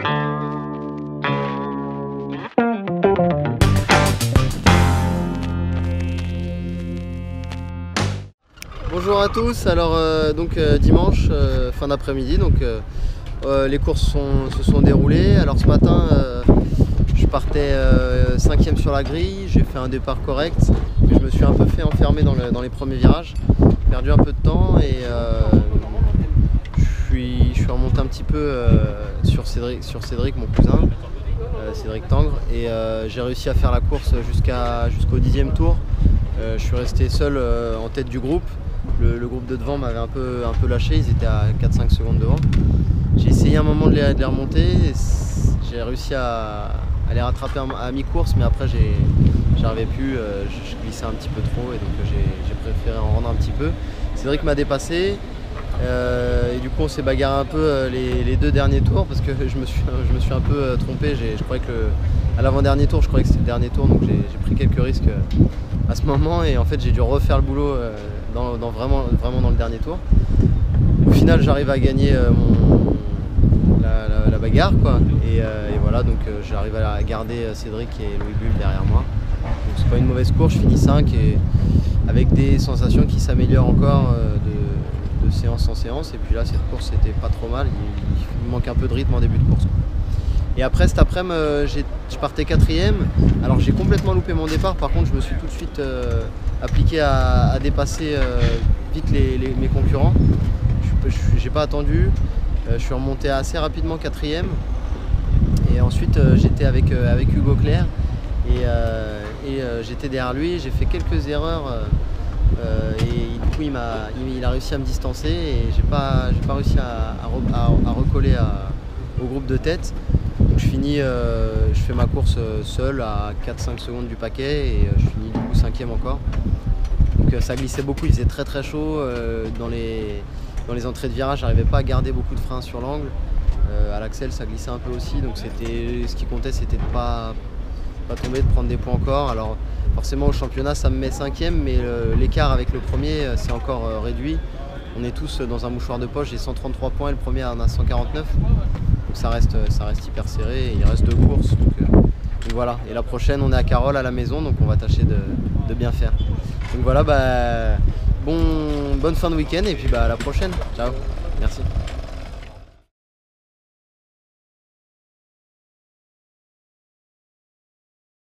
Bonjour à tous, alors dimanche, fin d'après-midi, les courses se sont déroulées. Alors ce matin, je partais 5e sur la grille, j'ai fait un départ correct, mais je me suis un peu fait enfermer dans les premiers virages, perdu un peu de temps et je suis remonté un petit peu sur Cédric, mon cousin, Cédric Tangre, et j'ai réussi à faire la course jusqu'au 10e tour. Je suis resté seul en tête du groupe. Le groupe de devant m'avait un peu lâché, ils étaient à 4-5 secondes devant. J'ai essayé un moment de les remonter, j'ai réussi à les rattraper à mi-course, mais après j'arrivais plus, je glissais un petit peu trop et donc j'ai préféré en rendre un petit peu. Cédric m'a dépassé et du coup on s'est bagarré un peu les 2 derniers tours parce que je me suis un peu trompé. Je croyais que à l'avant-dernier tour, je croyais que c'était le dernier tour, donc j'ai pris quelques risques à ce moment et en fait j'ai dû refaire le boulot vraiment dans le dernier tour. Au final j'arrive à gagner la bagarre quoi, et voilà, donc j'arrive à garder Cédric et Louis Bull derrière moi. Donc c'est pas une mauvaise course, je finis 5 et avec des sensations qui s'améliorent encore de séance en séance. Et puis là cette course c'était pas trop mal, il manque un peu de rythme en début de course. Et après cet après-midi, je partais 4e. Alors j'ai complètement loupé mon départ, par contre je me suis tout de suite appliqué à dépasser vite mes concurrents. J'ai pas attendu, je suis remonté assez rapidement 4e. Et ensuite j'étais avec Hugo Claire et j'étais derrière lui, j'ai fait quelques erreurs et du coup il a réussi à me distancer et j'ai pas réussi à recoller au groupe de tête. Donc je fais ma course seul à 4-5 secondes du paquet et je finis du coup 5e encore. Donc ça glissait beaucoup, il faisait très très chaud. Dans les entrées de virage, j'arrivais pas à garder beaucoup de frein sur l'angle. À l'axel ça glissait un peu aussi, donc ce qui comptait c'était de pas tomber, de prendre des points encore. Alors forcément au championnat ça me met 5e, mais l'écart avec le premier c'est encore réduit. On est tous dans un mouchoir de poche, j'ai 133 points et le premier en a 149. Donc ça reste hyper serré et il reste 2 courses. Donc voilà, et la prochaine on est à Carole à la maison, donc on va tâcher de bien faire. Donc voilà, bonne fin de week-end et puis à la prochaine. Ciao, merci.